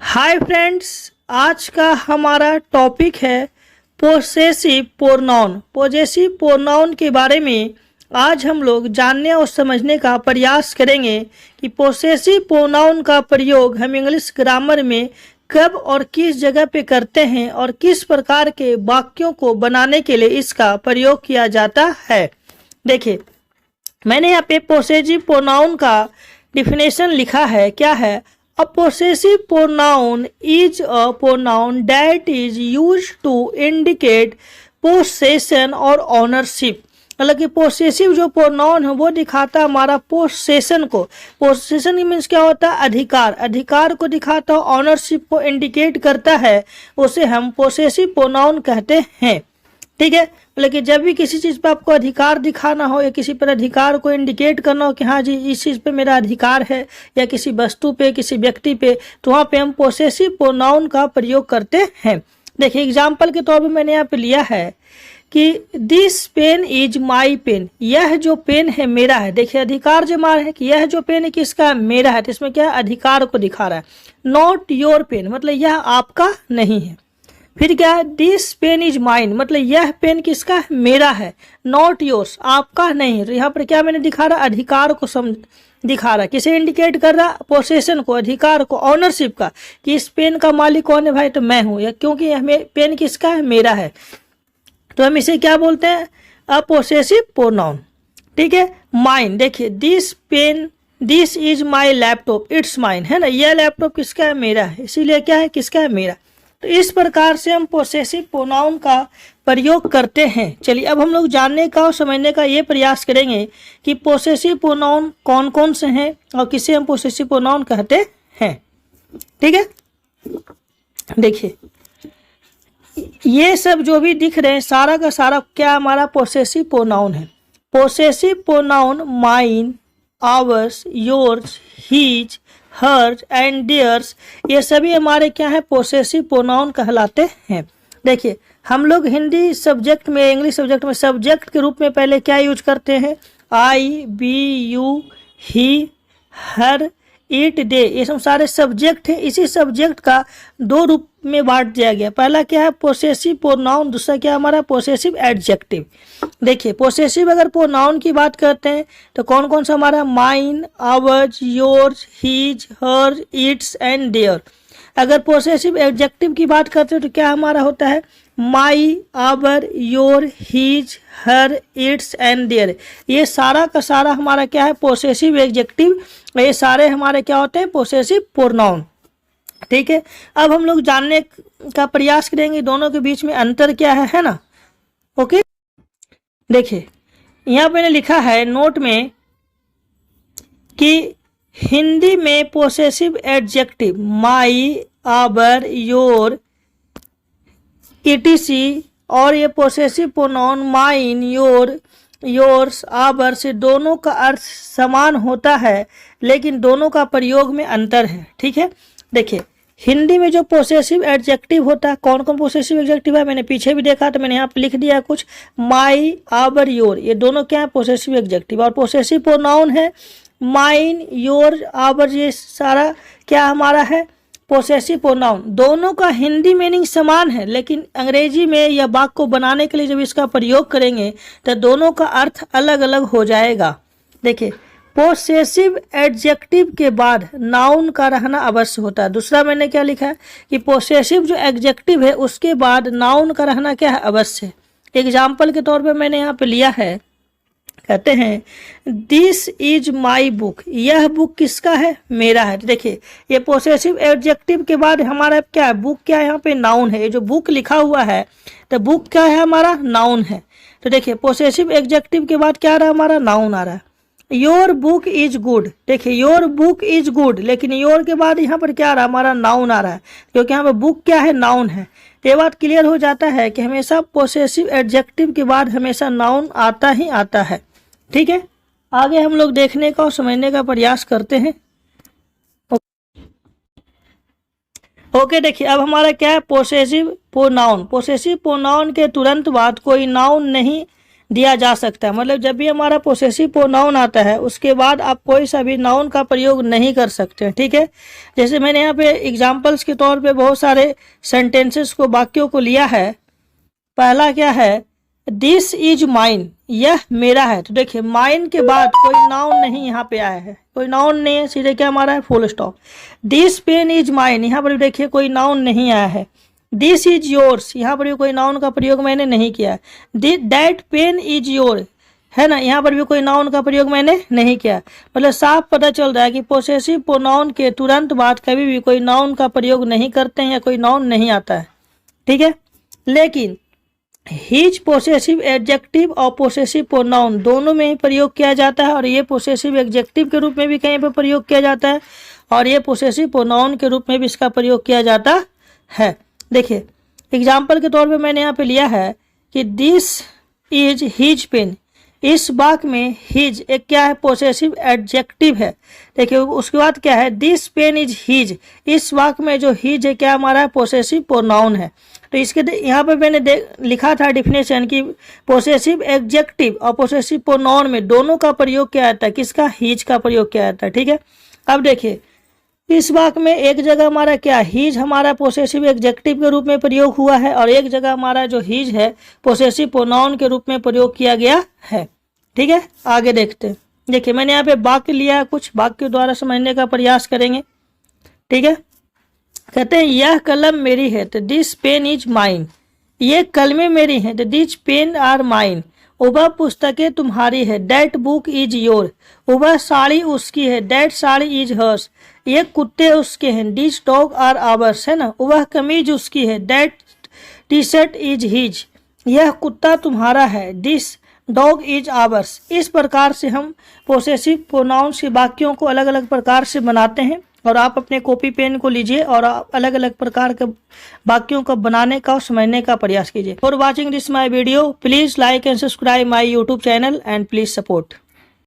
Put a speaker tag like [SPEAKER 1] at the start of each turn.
[SPEAKER 1] Hi friends, आज का हमारा टॉपिक है पोसेसिव प्रोनाउन। पोजेसिव प्रोनाउन के बारे में आज हम लोग जानने और समझने का प्रयास करेंगे कि पोसेसिव प्रोनाउन का प्रयोग हम इंग्लिश ग्रामर में कब और किस जगह पे करते हैं और किस प्रकार के वाक्यों को बनाने के लिए इसका प्रयोग किया जाता है। देखिए, मैंने यहाँ पे पोसेसिव प्रोनाउन का डिफिनेशन लिखा है। क्या है? A possessive pronoun is a pronoun that is used to indicate possession or ownership। मतलब कि पोसेसिव जो प्रोनाउन है वो दिखाता है हमारा पोसेशन को। पोसेशन मीन्स क्या होता है? अधिकार। अधिकार को दिखाता है, ऑनरशिप को इंडिकेट करता है, उसे हम पोसेसिव प्रोनाउन कहते हैं। ठीक है, मतलब कि जब भी किसी चीज़ पे आपको अधिकार दिखाना हो या किसी पर अधिकार को इंडिकेट करना हो कि हाँ जी इस चीज़ पे मेरा अधिकार है, या किसी वस्तु पे, किसी व्यक्ति पे, तो वहाँ पे हम पोसेसिव प्रोनाउन का प्रयोग करते हैं। देखिए, एग्जाम्पल के तौर पे मैंने यहाँ पे लिया है कि this pen is my pen. यह जो पेन है मेरा है। देखिए, अधिकार जो हमारा है कि यह जो पेन है किसका है? मेरा है। तो इसमें क्या है? अधिकार को दिखा रहा है। नॉट योर पेन, मतलब यह आपका नहीं है। फिर क्या है? दिस पेन इज माइन, मतलब यह पेन किसका है? मेरा है। नॉट योर्स, आपका नहीं है। तो यहाँ पर क्या मैंने दिखा रहा? अधिकार को दिखा रहा। किसे इंडिकेट कर रहा? पोसेशन को, अधिकार को, ऑनरशिप का, कि इस पेन का मालिक कौन है भाई? तो मैं हूँ, या क्योंकि यह पेन किसका है? मेरा है। तो हम इसे क्या बोलते हैं? A possessive pronoun. ठीक है। माइन, देखिए, this pen, this is my laptop, it's mine, है ना। यह लैपटॉप किसका है? मेरा है। इसीलिए क्या है? किसका है? मेरा। तो इस प्रकार से हम पोसेसिव प्रोनाउन का प्रयोग करते हैं। चलिए, अब हम लोग जानने का और समझने का ये प्रयास करेंगे कि पोसेसिव प्रोनाउन कौन कौन से हैं और किसे हम पोसेसिव प्रोनाउन कहते हैं। ठीक है, देखिए, ये सब जो भी दिख रहे हैं सारा का सारा क्या हमारा पोसेसिव प्रोनाउन है। Possessive pronoun mine, ours, yours, his, hers and theirs, ये सभी हमारे क्या है? पोसेसिव प्रोनाउन कहलाते हैं। देखिए, हम लोग हिंदी सब्जेक्ट में, इंग्लिश सब्जेक्ट में सब्जेक्ट के रूप में पहले क्या यूज करते हैं? I, we, you, he, her, it, they, ये सब सारे सब्जेक्ट हैं। इसी सब्जेक्ट का दो रूप में बांट दिया गया। पहला क्या है? Possessive pronoun. दूसरा क्या हमारा? Possessive adjective. देखिए, पोसेसिव अगर प्रोनाउन की बात करते हैं तो कौन कौन सा हमारा? Mine, ours, yours, his, hers, its and their. अगर पोसेसिव एडजेक्टिव की बात करते हैं तो क्या हमारा होता है? My, our, your, his, her, its and their. ये सारा का सारा हमारा क्या है? Possessive adjective. ये सारे हमारे क्या होते हैं? Possessive pronoun. ठीक है, अब हम लोग जानने का प्रयास करेंगे दोनों के बीच में अंतर क्या है ना। ओके, देखिए, यहाँ पे लिखा है नोट में कि हिंदी में possessive adjective my, our, your, etc और ये possessive pronoun mine, your, yours, our से दोनों का अर्थ समान होता है, लेकिन दोनों का प्रयोग में अंतर है। ठीक है, देखिए, हिंदी में जो पोसेसिव एडजेक्टिव होता है, कौन कौन पोसेसिव एडजेक्टिव है मैंने पीछे भी देखा, तो मैंने यहाँ पे लिख दिया कुछ। माई, आवर, योर, ये दोनों क्या है? Possessive adjective. और पोसेसिव प्रोनाउन है माइन, योर, आवर, ये सारा क्या हमारा है? Possessive pronoun. दोनों का हिंदी मीनिंग समान है, लेकिन अंग्रेजी में या वाक्य को बनाने के लिए जब इसका प्रयोग करेंगे तो दोनों का अर्थ अलग अलग हो जाएगा। देखिए, पोसेसिव एडजेक्टिव के बाद नाउन का रहना अवश्य होता है। दूसरा मैंने क्या लिखा है कि पोसेसिव जो एडजेक्टिव है उसके बाद नाउन का रहना क्या है? अवश्य। एग्जाम्पल के तौर पे मैंने यहाँ पे लिया है, कहते हैं दिस इज माई बुक, यह बुक किसका है? मेरा है। तो देखिए, ये पोसेसिव एडजेक्टिव के बाद हमारा क्या है? बुक क्या है? यहाँ पे नाउन है। ये जो बुक लिखा हुआ है तो बुक क्या है? हमारा नाउन है। तो देखिए, पोसेसिव एडजेक्टिव के बाद क्या आ रहा है? हमारा नाउन आ रहा है। योर बुक इज गुड, देखिए, योर बुक इज गुड, लेकिन योर के बाद यहाँ पर क्या आ रहा है? हमारा नाउन आ रहा है, क्योंकि यहाँ पर बुक क्या है? नाउन है। तो ये बात क्लियर हो जाता है कि हमेशा पोसेसिव एडजेक्टिव के बाद हमेशा नाउन आता ही आता है। ठीक है, आगे हम लोग देखने का और समझने का प्रयास करते हैं। ओके, देखिए, अब हमारा क्या है? Possessive pronoun. पोसेसिव प्रोनाउन के तुरंत बाद कोई नाउन नहीं दिया जा सकता है। मतलब जब भी हमारा पोसेसिव प्रोनाउन आता है उसके बाद आप कोई सा भी नाउन का प्रयोग नहीं कर सकते, ठीक है। जैसे मैंने यहाँ पे एग्जाम्पल्स के तौर पे बहुत सारे सेंटेंसेस को, वाक्यों को लिया है। पहला क्या है, दिस इज माइन, यह मेरा है। तो देखिए माइन के बाद कोई नाउन नहीं यहाँ पे आया है, कोई नाउन नहीं है, सीधे क्या हमारा है, full stop. This pen is mine, यहाँ पर भी देखिए कोई नाउन नहीं आया है। दिस इज योर्स, यहाँ पर भी कोई नाउन का प्रयोग मैंने नहीं किया। दैट पेन इज योर, है ना, यहाँ पर भी कोई नाउन का प्रयोग मैंने नहीं किया। मतलब साफ पता चल रहा है कि पोसेसिव प्रोनाउन के तुरंत बाद कभी भी कोई नाउन का प्रयोग नहीं करते हैं या कोई नाउन नहीं आता है, ठीक है। लेकिन हिज पोसेसिव एडजेक्टिव और पोसेसिव प्रोनाउन दोनों में ही प्रयोग किया जाता है, और ये पोसेसिव एडजेक्टिव के रूप में भी कहीं पर प्रयोग किया जाता है, और ये पोसेसिव प्रोनाउन के रूप में भी इसका प्रयोग किया जाता है। देखिए एग्जाम्पल के तौर पे मैंने यहाँ पे लिया है कि दिस इज हिज पेन। इस वाक्य में हिज एक क्या है, पोसेसिव एडजेक्टिव है। देखिए उसके बाद क्या है, दिस पेन इज हिज। इस वाक्य में जो हिज है क्या हमारा पोसेसिव प्रोनाउन है। तो इसके यहाँ पे मैंने लिखा था डिफिनेशन कि पोसेसिव एडजेक्टिव और पोसेसिव प्रोनाउन में दोनों का प्रयोग किया जाता है, किसका, हिज का प्रयोग किया जाता है, ठीक है। अब देखिए इस वाक्य में एक जगह हमारा क्या, हिज हमारा पोसेसिव एडजेक्टिव के रूप में प्रयोग हुआ है, और एक जगह हमारा जो हिज है पोसेसिव प्रोनाउन के रूप में प्रयोग किया गया है, ठीक है। आगे देखते हैं। देखिए मैंने यहाँ पे वाक्य लिया है, कुछ वाक्य के द्वारा समझने का प्रयास करेंगे, ठीक है। कहते हैं यह कलम मेरी है, तो दिस पेन इज माइन। ये कलमें मेरी हैं, तो दिस पेन आर माइन। वह पुस्तकें तुम्हारी है, दैट बुक इज योर। वह साड़ी उसकी है, दैट साड़ी इज हर्स। ये कुत्ते उसके हैं, दिस डॉग आर आवर्स, है ना। वह कमीज उसकी है, that T shirt is his. यह कुत्ता तुम्हारा है, दिस डॉग इज आवर्स। इस प्रकार से हम पोसेसिव प्रोनाउंस के वाक्यों को अलग अलग प्रकार से बनाते हैं, और आप अपने कॉपी पेन को लीजिए और अलग अलग प्रकार के वाक्यों को बनाने का और समझने का प्रयास कीजिए। For watching this my video please like and subscribe my YouTube channel and please support.